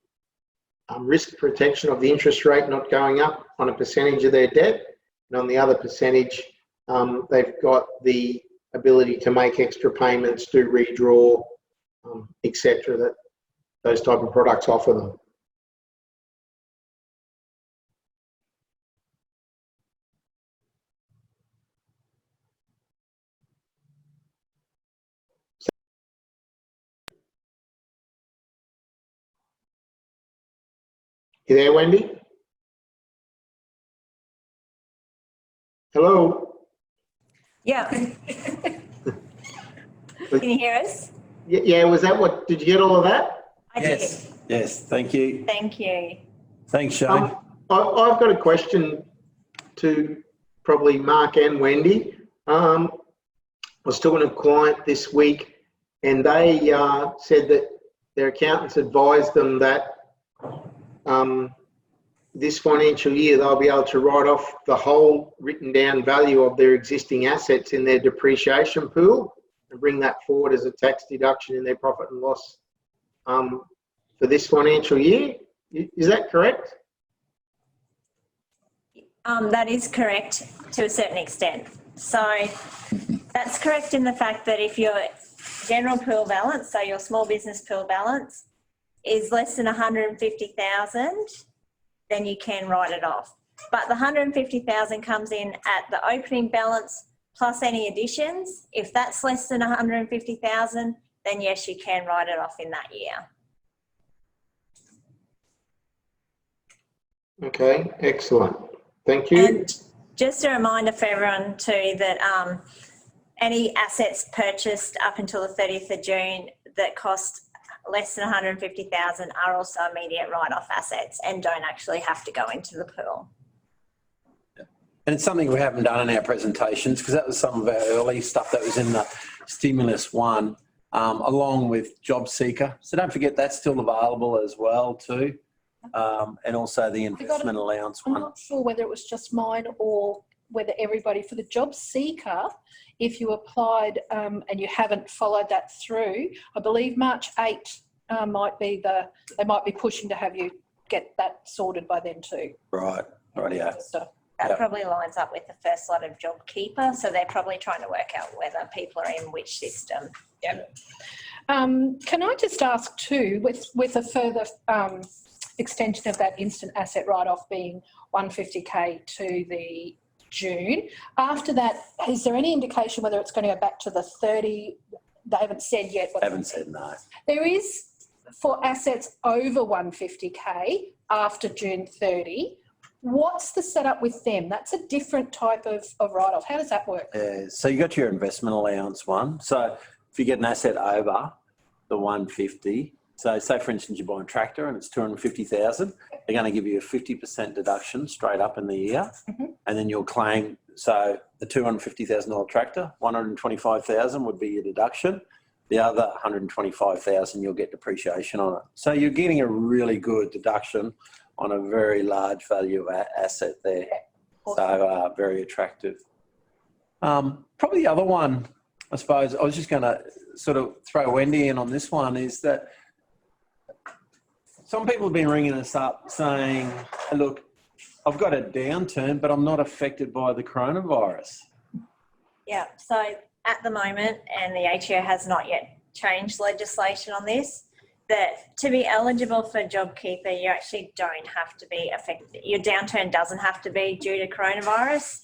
risk protection of the interest rate not going up on a percentage of their debt, and on the other percentage, they've got the ability to make extra payments, do redraw, etc. That those type of products offer them. You there, Wendy? Hello? Yeah. Can you hear us? Yeah, was that what, did you get all of that? I Yes. did. Yes, thank you. Thank you. Thanks, Shane. I've got a question to probably Mark and Wendy. I was talking to a client this week and they said that their accountants advised them that this financial year they'll be able to write off the whole written down value of their existing assets in their depreciation pool and bring that forward as a tax deduction in their profit and loss for this financial year. Is that correct? That is correct to a certain extent. So that's correct in the fact that if your general pool balance, so your small business pool balance, is less than 150,000, then you can write it off. But the 150,000 comes in at the opening balance plus any additions. If that's less than 150,000, then yes, you can write it off in that year. Okay, excellent. Thank you. And just a reminder for everyone too that any assets purchased up until the 30th of June that cost less than 150,000 are also immediate write-off assets and don't actually have to go into the pool. And it's something we haven't done in our presentations because that was some of our early stuff that was in the Stimulus one, along with Job Seeker. So don't forget that's still available as well too. And also the investment allowance I'm one. not sure whether it was just mine or whether everybody. For the Job Seeker, if you applied and you haven't followed that through, I believe March 8 might be they might be pushing to have you get that sorted by then too. Right, yeah. That probably lines up with the first lot of JobKeeper, so they're probably trying to work out whether people are in which system. Yeah. Can I just ask too, with a further extension of that instant asset write-off being 150K to the June, after that, is there any indication whether it's going to go back to the 30? They haven't said yet. They haven't said no. There is for assets over 150K after June 30. What's the setup with them? That's a different type of write-off. How does that work? So you got your investment allowance one. So if you get an asset over the 150, so say for instance you buy a tractor and it's 250,000, they're going to give you a 50% deduction straight up in the year, and then you'll claim. So the $250,000 tractor, 125,000 would be your deduction. The other 125,000 you'll get depreciation on it. So you're getting a really good deduction on a very large value of asset there. So very attractive. Probably the other one, I suppose, I was just going to sort of throw Wendy in on this one, is that some people have been ringing us up saying, look, I've got a downturn, but I'm not affected by the coronavirus. Yeah, so at the moment, and the ATO has not yet changed legislation on this, that to be eligible for JobKeeper, you actually don't have to be affected. Your downturn doesn't have to be due to coronavirus.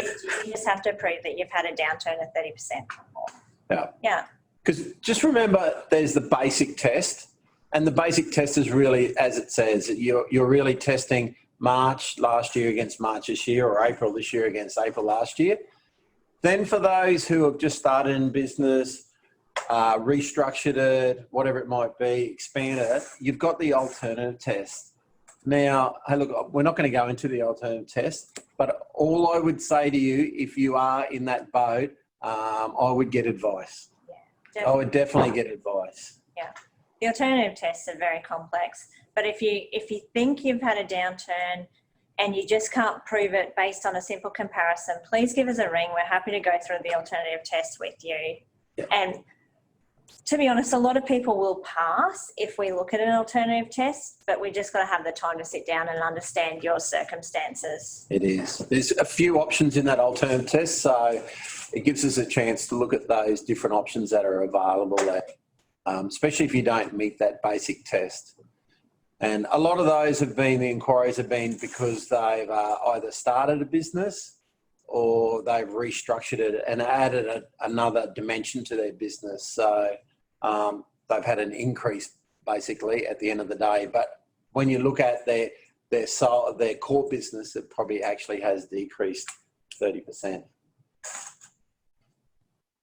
You just have to prove that you've had a downturn of 30% or more. Yeah. Yeah. Because just remember, there's the basic test, and the basic test is really, as it says, you're really testing March last year against March this year, or April this year against April last year. Then for those who have just started in business, restructured it, whatever it might be, expanded it, you've got the alternative test. Now, hey, look, we're not going to go into the alternative test, but all I would say to you, if you are in that boat, I would get advice. Yeah, I would definitely get advice. Yeah. The alternative tests are very complex, but if you think you've had a downturn and you just can't prove it based on a simple comparison, please give us a ring. We're happy to go through the alternative test with you. Yeah. And to be honest, a lot of people will pass if we look at an alternative test, but we just got to have the time to sit down and understand your circumstances. It is. There's a few options in that alternative test, so it gives us a chance to look at those different options that are available there, especially if you don't meet that basic test. And a lot of those have been, the inquiries have been because they've either started a business or they've restructured it and added another dimension to their business. So they've had an increase basically at the end of the day. But when you look at their core business, it probably actually has decreased 30%.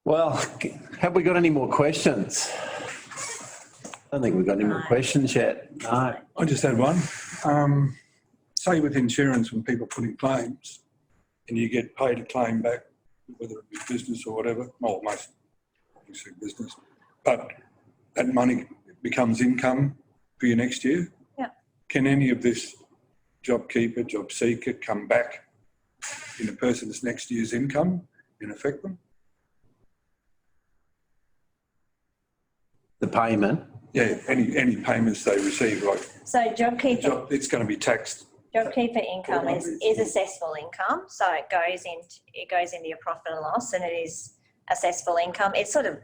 Well, have we got any more questions? I don't think we've got any more questions yet. No. I just had one. Say with insurance, when people put in claims and you get paid a claim back, whether it be business or whatever, well, most obviously business, but that money becomes income for you next year. Yeah. Can any of this JobKeeper, Job Seeker come back in a person's next year's income and affect them? The payment? Yeah, any payments they receive, like So JobKeeper, it's going to be taxed. JobKeeper income is assessable income. So it goes into your profit and loss, and it is assessable income. It's sort of,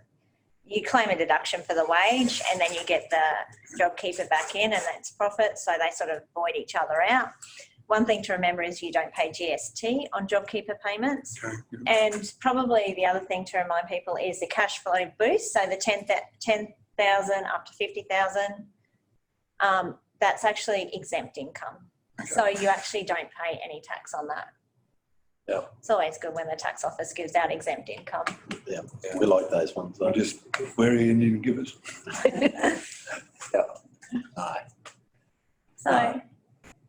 you claim a deduction for the wage and then you get the JobKeeper back in, and that's profit. So they sort of void each other out. One thing to remember is you don't pay GST on JobKeeper payments. Okay. And probably the other thing to remind people is the cash flow boost. So the 10,000 up to 50,000, that's actually exempt income. Okay. So you actually don't pay any tax on that. Yeah. It's always good when the tax office gives out exempt income. Yeah, we like those ones. Though. I'll just, where are you and give us? Yeah. Aye. So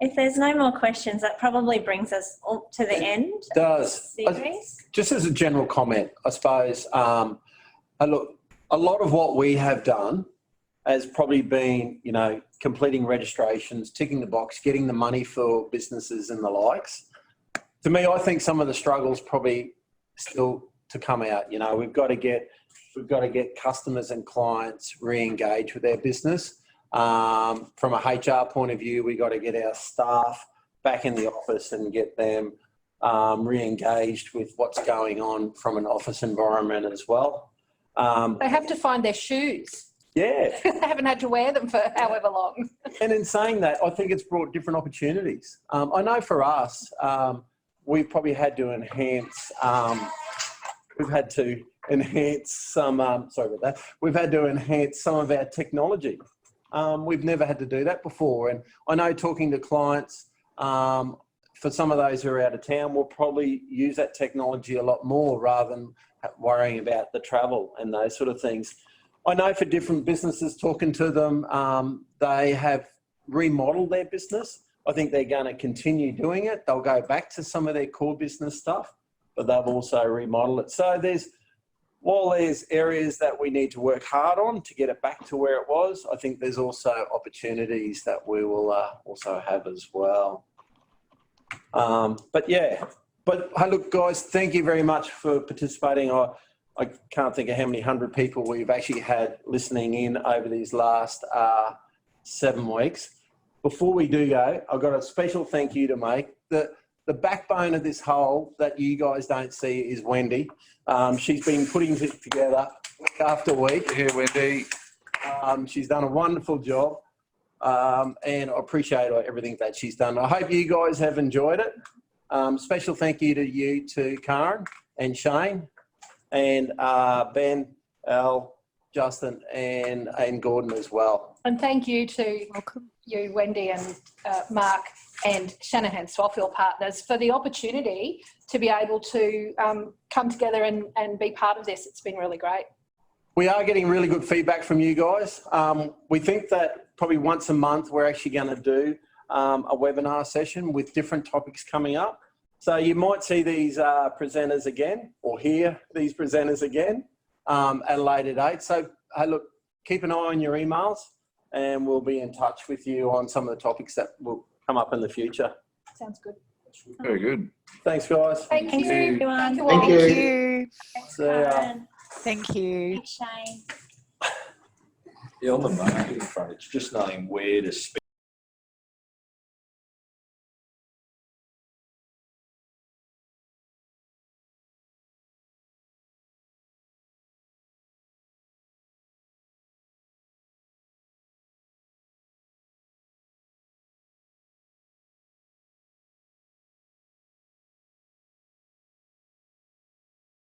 if there's no more questions, that probably brings us all to the end Does. of the series. Just as a general comment, I suppose, look, a lot of what we have done has probably been, you know, completing registrations, ticking the box, getting the money for businesses and the likes. To me, I think some of the struggles probably still to come out. You know, we've got to get customers and clients re-engaged with their business. From a HR point of view, we've got to get our staff back in the office and get them re-engaged with what's going on from an office environment as well. They have to find their shoes. Yeah. They haven't had to wear them for however long. And in saying that, I think it's brought different opportunities. I know for us, we've probably had to enhance, we've had to enhance some of our technology. We've never had to do that before. And I know talking to clients, for some of those who are out of town, we'll probably use that technology a lot more rather than worrying about the travel and those sort of things. I know for different businesses, talking to them, they have remodeled their business. I think they're going to continue doing it. They'll go back to some of their core business stuff, but they've also remodeled it. So while there's areas that we need to work hard on to get it back to where it was, I think there's also opportunities that we will also have as well. But hey, look, guys, thank you very much for participating. I can't think of how many hundred people we've actually had listening in over these last 7 weeks. Before we do go, I've got a special thank you to make. The backbone of this whole that you guys don't see is Wendy. She's been putting it together week after week. Here, Wendy. She's done a wonderful job, and I appreciate everything that she's done. I hope you guys have enjoyed it. Special thank you to Karen and Shane and Ben, Elle, Justin and Gordon as well. And thank you to you, Wendy and Mark and Shanahan Swaffield Partners for the opportunity to be able to come together and be part of this. It's been really great. We are getting really good feedback from you guys. We think that probably once a month we're actually going to do a webinar session with different topics coming up. So you might see these presenters again or hear these presenters again at a later date. So hey, look, keep an eye on your emails and we'll be in touch with you on some of the topics that will come up in the future. Sounds good. Very good. Thanks, guys. Thank Thanks, you. everyone. Thank you all. Thank you. Thank you. Thanks, See ya. Karen. Thank you. Thanks, Shane. Yeah, on the marketing front, it's just knowing where to spend.